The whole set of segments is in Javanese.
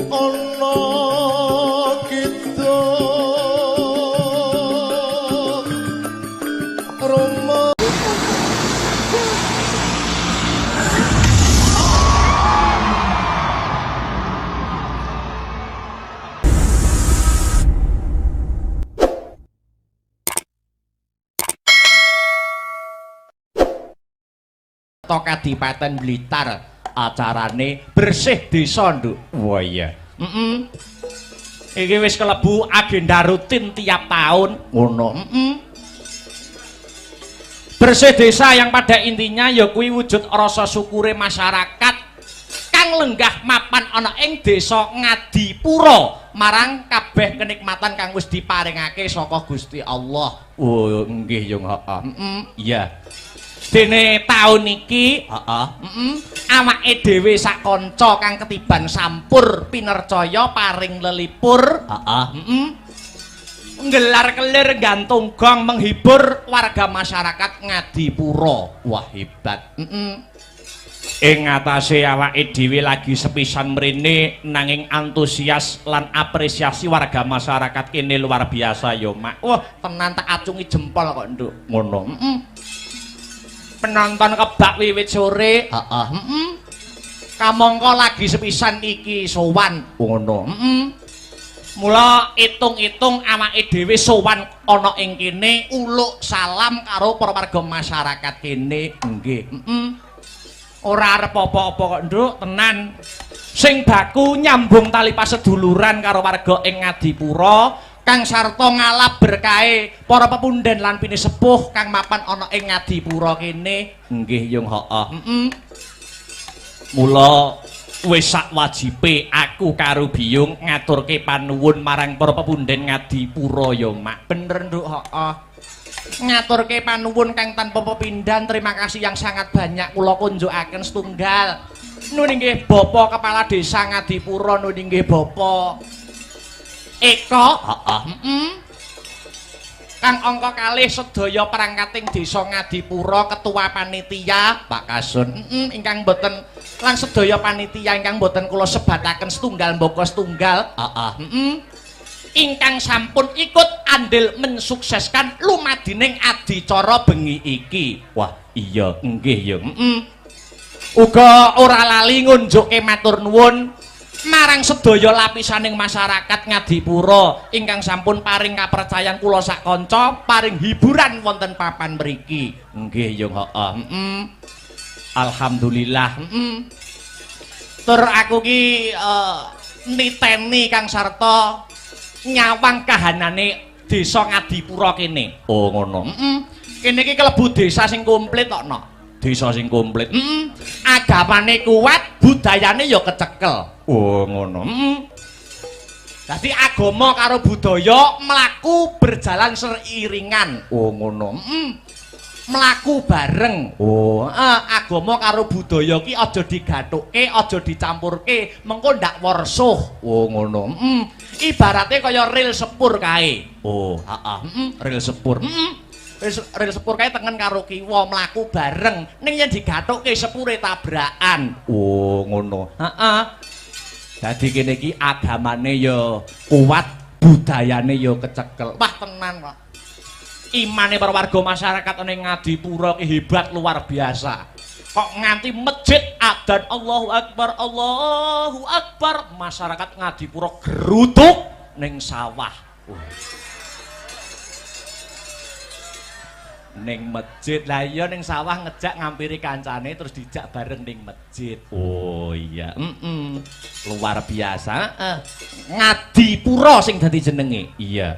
ana kita Roma Kadipaten Blitar acarane bersih desa nduk. Wah iya. Iki wis kelebu agenda rutin tiap tahun ngono. Bersih desa yang pada intinya ya kuwi wujud rasa syukure masyarakat kang lenggah mapan ana ing desa Ngadipura marang kabeh kenikmatan kang wis diparingake saka Gusti Allah. Oh nggih yo heeh. Iya. Dene taun iki, awake dhewe sak kanca kang ketiban sampur pinercaya paring lelipur, nggelar kelir gantung gong menghibur warga masyarakat Ngadipura. Wah hebat. Ing ngatasé awake dhewe lagi sepisan mrene nanging antusias lan apresiasi warga masyarakat kene luar biasa yo, Mak. Wah, tenan tak acungi jempol kok, Nduk. Ngono. Penonton kebak wiwit sore, kamangka lagi sepisan iki sowan ngono. Mula itung-itung awake dhewe sowan ana ing kene uluk salam karo para warga masyarakat kene. Nggih. Ora arep apa-apa kok, Nduk, tenan. Sing baku nyambung tali paseduluran karo warga ing Ngadipura kang sarta ngalap berkahe para pepundhen lan pinisepuh kang mapan ana ing Ngadipura kene. Nggih yung heeh. Mula wis sak wajibe aku karo Biyung ngaturke panuwun marang para pepundhen Ngadipura ya, Mak. Bener, Nduk, heeh. Ngaturke panuwun kang tanpa pepindhan, terima kasih yang sangat banyak kula kunjukaken setunggal. Nuwun inggih Bapak Kepala Desa Ngadipura, nuwun inggih Bapak Eko, Kang angka kalih sedaya perangkating desa Ngadipura, ketua panitia Pak Kasun, ingkang boten lan sedaya panitia ingkang boten kula sebataken setunggal mbaka setunggal, ingkang sampun ikut andil mensukseskan lumadining adicara bengi iki. Wah iya nggih ya. Uga ora lali ngunjukke matur nuwun marang sedaya lapisaning masyarakat Ngadipura ingkang sampun paring kapercayan kula sak kanca paring hiburan wonten papan mriki. Nggih yo heeh. Alhamdulillah. Tur aku ki niteni kang sarta nyawang kahanane desa Ngadipura kene. Oh ngono. Kene iki kelebu desa sing komplit tok, Nok. Desa sing komplit. Agamane kuat, budayane ya kecekel. Oh ngono. Dadi agama karo budaya mlaku berjalan seiringan. Oh ngono. Mlaku bareng. Oh, agama karo budaya ki aja digathuke, aja dicampurke, mengko ndak warsuh. Oh ngono. Ibarate kaya ril sepur kae. Oh, ril sepur. Ril sepur kae tengen karo kiwa mlaku bareng. Ning yen digathuke sepure tabrakan. Oh ngono. Dadi kene iki agamane ya kuat, budayane ya kecekel. Wah tenan kok. Imane para warga masyarakat ning Ngadipura ki hebat luar biasa. Kok nganti masjid adzan Allahu Akbar, Allahu Akbar, masyarakat Ngadipura gerutuk ning sawah. Ning masjid lah iya ning sawah ngejak ngampiri kancane terus dijak bareng ning masjid. Oh iya, luar biasa. Ngadipura sing dadi jenenge. Iya.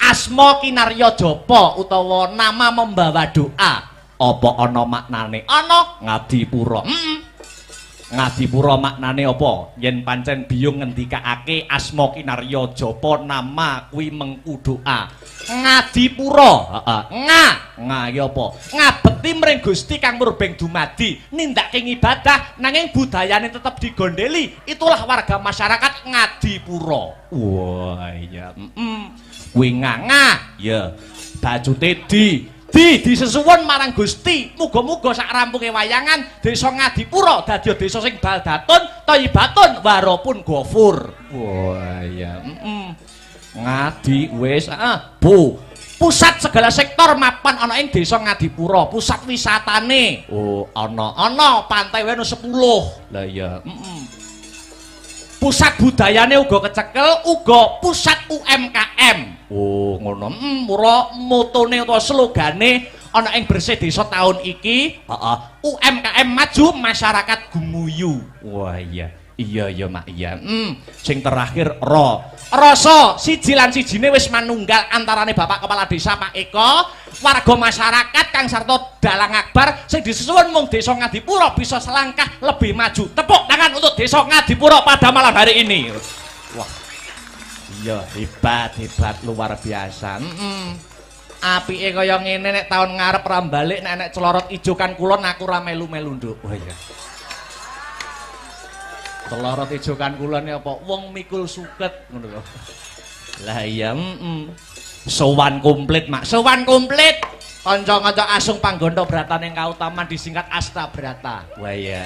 Asma kinarya japa utawa nama membawa doa. Apa ana maknane? Ana Ngadipura. Ngadipura maknane apa? Yen pancen Biyung ngendikake asma kinarya japa nama kuwi mengku doa. Ngadipura, nga ya apa? Ngabekti mring Gusti kang murbeng dumadi, nindakake ibadah nanging budayane tetep digondeli. Itulah warga masyarakat Ngadipura. Wah iya. Kuwi nganga ya. Bajute disesuwun marang Gusti muga-muga sak rampunge wayangan desa Ngadipura dadi desa sing baldatun thayyibatun warapun ghafur. Wah iya Ngadi wis pusat segala sektor mapan ana ing desa Ngadipura, pusat wisatane. Oh ana pantai wae 10. Lah iya pusat budayane uga kecekel, uga pusat UMKM. Oh, ngono. Mula motone utawa slogane ana ing Bersih Desa tahun iki, UMKM maju, masyarakat gumuyu. Wah, iya. Iya Mak, iya. Sing terakhir rasa siji lan sijine wis manunggal antarane Bapak Kepala Desa Pak Eko, warga masyarakat Kang Sarto Dalang Akbar sing disusun mung Desa Ngadipura bisa selangkah lebih maju. Tepuk tangan untuk Desa Ngadipura pada malam hari ini. Wah. Iya, hebat luar biasa. Apike kaya ngene nek taun ngarep ra balik nek celorot ijo kan kulon aku ra melu-melu nduk. Oh iya. Celorot ijo kan kulon apa wong mikul suket ngono lho. Lah iya, sowan komplit Mak, sowan komplit. Kanca-kanca asung panggontho bratan ing kautaman disingkat Astabrata. Wah iya.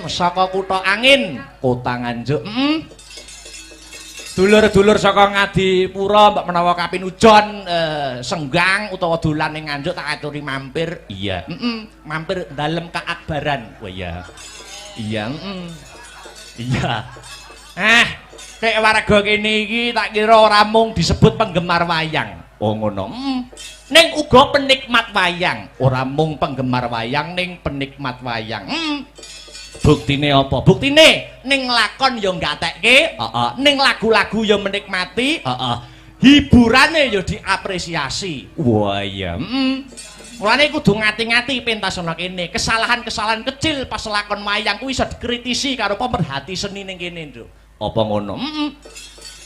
Saka kutha angin, kota Nganjuk. Dulur-dulur saka Ngadipura mbak menawa kapinujon senggang utawa dolan ning Nganjuk tak aturi mampir. Iya, mampir dalem keakbaran. Wah iya. Iya, iya. Kayak warga kene iki tak kira ora mung disebut penggemar wayang. Oh ngono. Ning uga penikmat wayang. Ora mung penggemar wayang ning penikmat wayang. Buktine apa? Buktine ning lakon ya nggatekke, ning lagu-lagu ya menikmati, hiburane ya diapresiasi. Wah iya. Mulane kudu ngati-ngati pentas ana kene. Kesalahan-kesalahan kecil pas lakon wayang kuwi iso dikritisi karo pemerhati seni ning kene, Nduk. Apa ngono?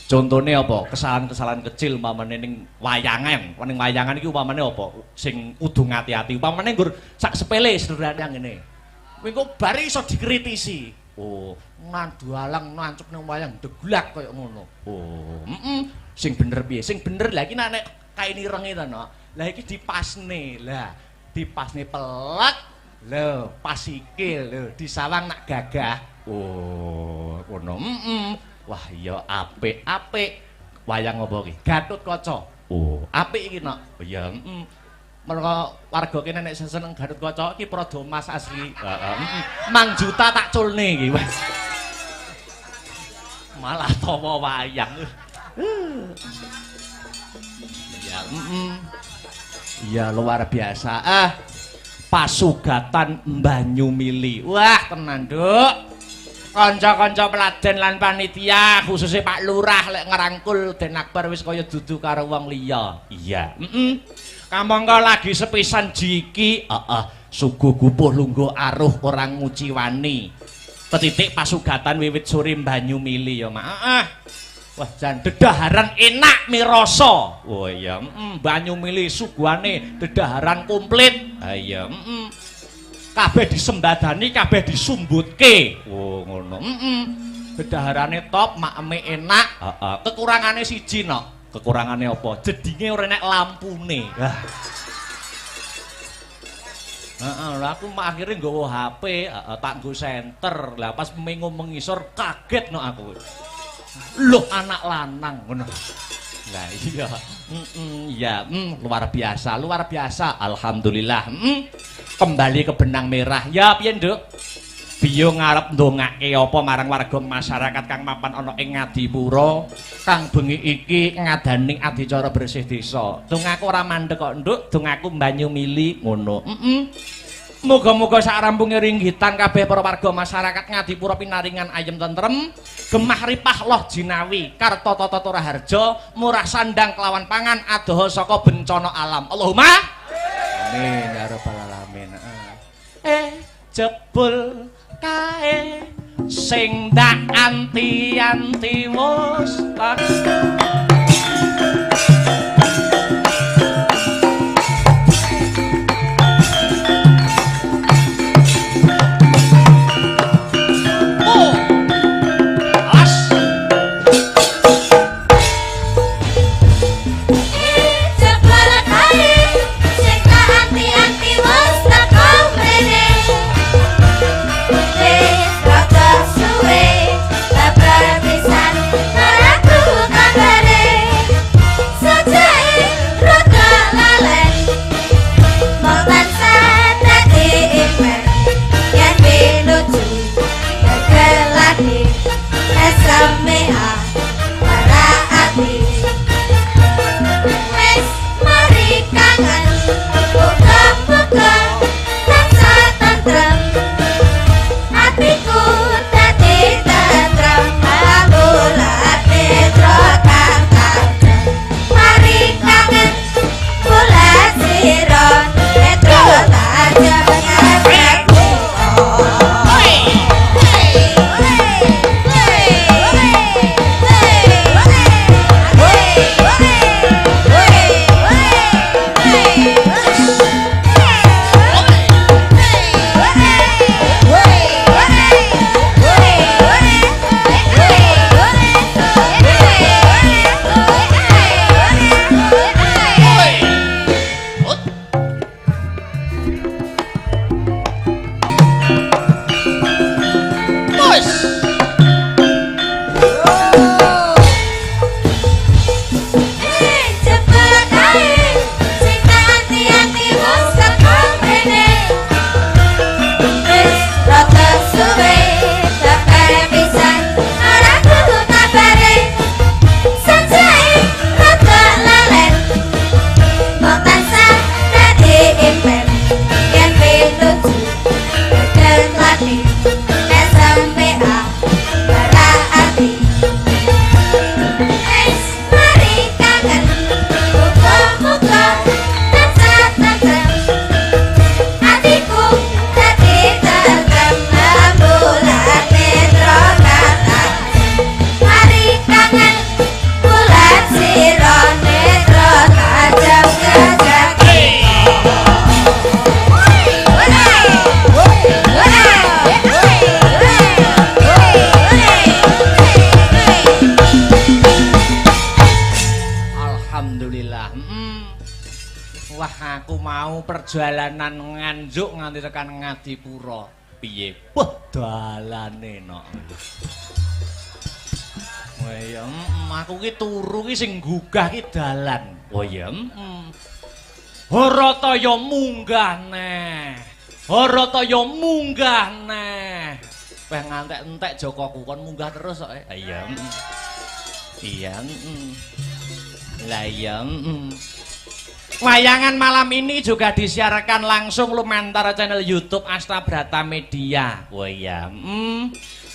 Contone apa? Kesalahan-kesalahan kecil umpamane ning wayangan. Ning wayangan iki umpamane apa? Sing kudu ngati-ati. Umpamane nggur sak sepele sederhana ngene. Kuwi kok bare iso dikritisi. Oh, nandu alang nancep ning wayang deglak kaya ngono. Oh, sing bener piye? Sing bener lha iki nek kain irenge to, no. Lah iki dipasne. Lah, dipasne pelek. Lho, pas sikil lho, disawang nak gagah. Oh, ngono. Wah, iya apik-apik. Wayang apa iki? Gatotkaca. Oh, apik iki, Nok. Oh iya, Mereka warga kene nek seneng Gatotkaca iki prada emas asli. Mang juta tak culne iki wis. Malah tawa wayang. Ya, iya luar biasa. Pasugatan Banyumili. Wah, tenan, Nduk. Kanca-kanca peladen lan panitia khususnya Pak Lurah lek ngerangkul Den Akbar wis kaya dudu karo wong liya. Iya. Kamangka lagi sepisan jiki, suguh gupuh lungguh aruh orang nguciwani. Petitik pasugatan wiwit sore Banyumili ya, Mak. Wah, jan dedaharan enak mirasa. Oh iya, Banyumili suguhane dedaharan komplit. Ha iya, kabeh disembadani, kabeh disumbutke. Oh ngono. Dedaharane top, makeme enak. Kekurangane siji, Nok. Kekurangane apa? Jedinge ora enek lampune. Lah aku akhirnya nggawa HP, tak nggo senter. Lah pas mengo mengisor kaget no aku. Loh anak lanang ngono. Lah iya. Ya, luar biasa. Alhamdulillah. Kembali ke benang merah. Ya piye, Nduk? Biyo ngarep ndongake apa marang warga masyarakat kang mapan ana ing Ngadipura kang bengi iki ngadaning adicara bersih desa. Dongaku ora mandeg kok, Nduk. Dongaku Banyumili ngono. Muga-muga sak rampunge ringgitan kabeh para warga masyarakat Ngadipura pinaringan ayem tentrem, gemah ripah loh jinawi, karta tata raharja, murah sandang kelawan pangan adoh saka bencana alam. Allahumma amin ya rabbal alamin. Jebul kae sing dak anti-anti wis tak Wah, aku mau perjalanan nganjuk nganti tekan Ngadipura. Piye? Wah, dalane no. Wah ya, aku ki turu ki sing gugah ki dalan. Oh ya, Harataya munggah neh. Harataya munggah neh. Weh ngantek-entek Jokoku kon munggah terus kok. Iya. Iya, Lah iya, Wayangan malam ini juga disiarkan langsung lumantar channel YouTube Astabrata Media. Wah iya.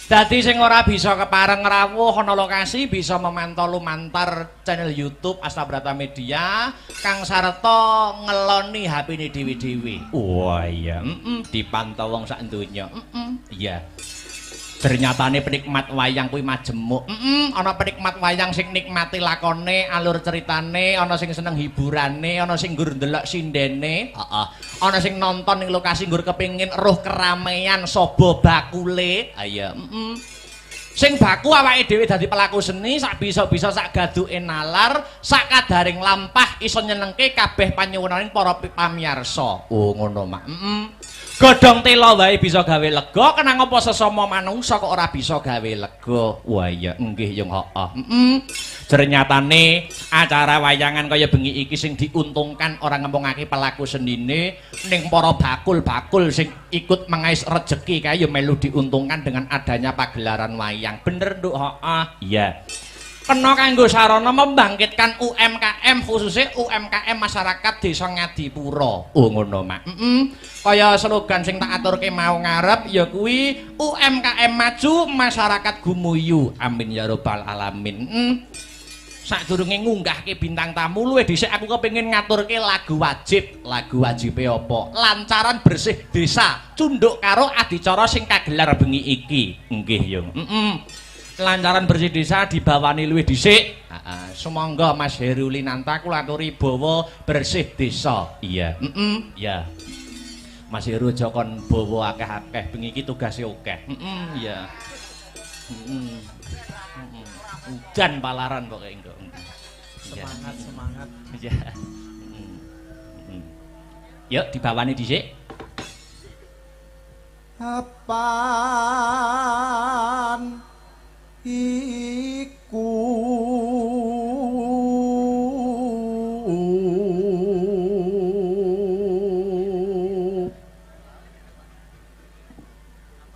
Dadi sing ora bisa kepareng rawuh ana lokasi bisa memantau lumantar channel YouTube Astabrata Media kang sarta ngeloni HP-ne dhewe-dhewe. Wah iya, dipantau wong sak donya. Iya. Ternyatane penikmat wayang kuwi majemuk. Ana penikmat wayang sing nikmati lakone, alur ceritane, ana sing seneng hiburane, ana sing nggur ndelok sindene, heeh. Ana sing nonton ning lokasi nggur kepengin roh keramaian sobo bakule. Ayo, Sing baku awake dhewe dadi pelaku seni sak bisa-bisa sak gaduke nalar, sak kadaring lampah iso nyenengke kabeh panyuwunaning para pamirsa. Oh ngono mak. Godhong tela wae bisa gawe lega, kenang apa sesama manungsa kok ora bisa gawe lega. Wah iya nggih yung heeh. Ternyatane acara wayangan kaya bengi iki sing diuntungkan ora ngempungake pelaku senine ning para bakul-bakul sing ikut mengais rejeki kae ya melu diuntungkan dengan adanya pagelaran wayang. Bener nduk, heeh. Iya. Kena kanggo sarana membangkitkan UMKM khususnya UMKM masyarakat Desa Ngadipura. Oh ngono mak. Kaya slogan sing tak aturke mau ngarep ya kuwi UMKM maju masyarakat gumuyu. Amin ya rabbal alamin. Sadurunge ngunggahke bintang tamu luwih dhisik aku kepengin ngaturke lagu wajib. Lagu wajibe apa? Lancaran bersih desa cunduk karo adicara sing kagelar bengi iki. Nggih yung. Kelancaran bersih desa dibawani luwih dhisik. Sumangga Mas Herulinanta kula aturi bawa bersih desa. Iya. Ya. Mas Heru aja kon bawa akeh-akeh bengi iki tugase akeh. Iya. Udan palaran kok engko. Semangat. Iya. Yuk dibawani dhisik. Apaan iku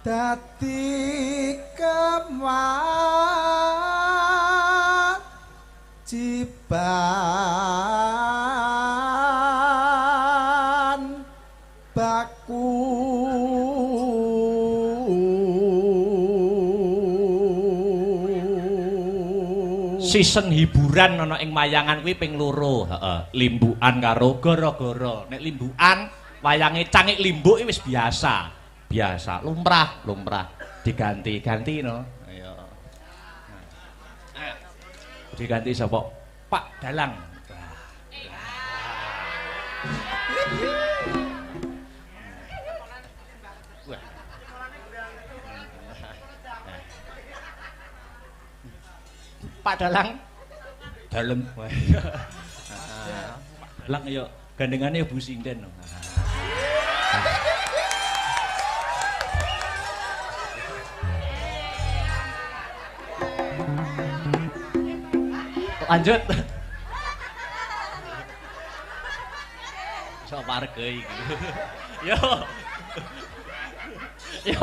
dadi kewajiban baku season hiburan ana ing wayangan kuwi ping 2, heeh. Limbukan karo gara-gara. Nek limbukan wayange cangik limbuk wis biasa. Biasa, lumrah diganti-ganti no. Ayo. Diganti sapa? Pak Dalang. Pak Dalang dalem Pak Dalang ya gandengane Bu Sinden lanjut so warga iki yo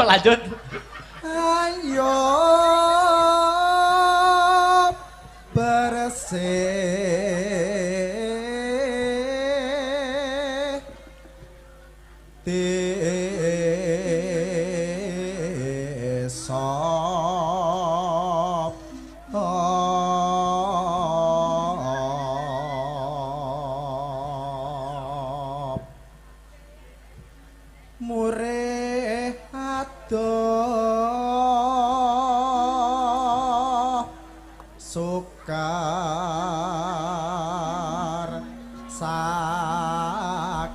lanjut ayo bersih desa murih adoh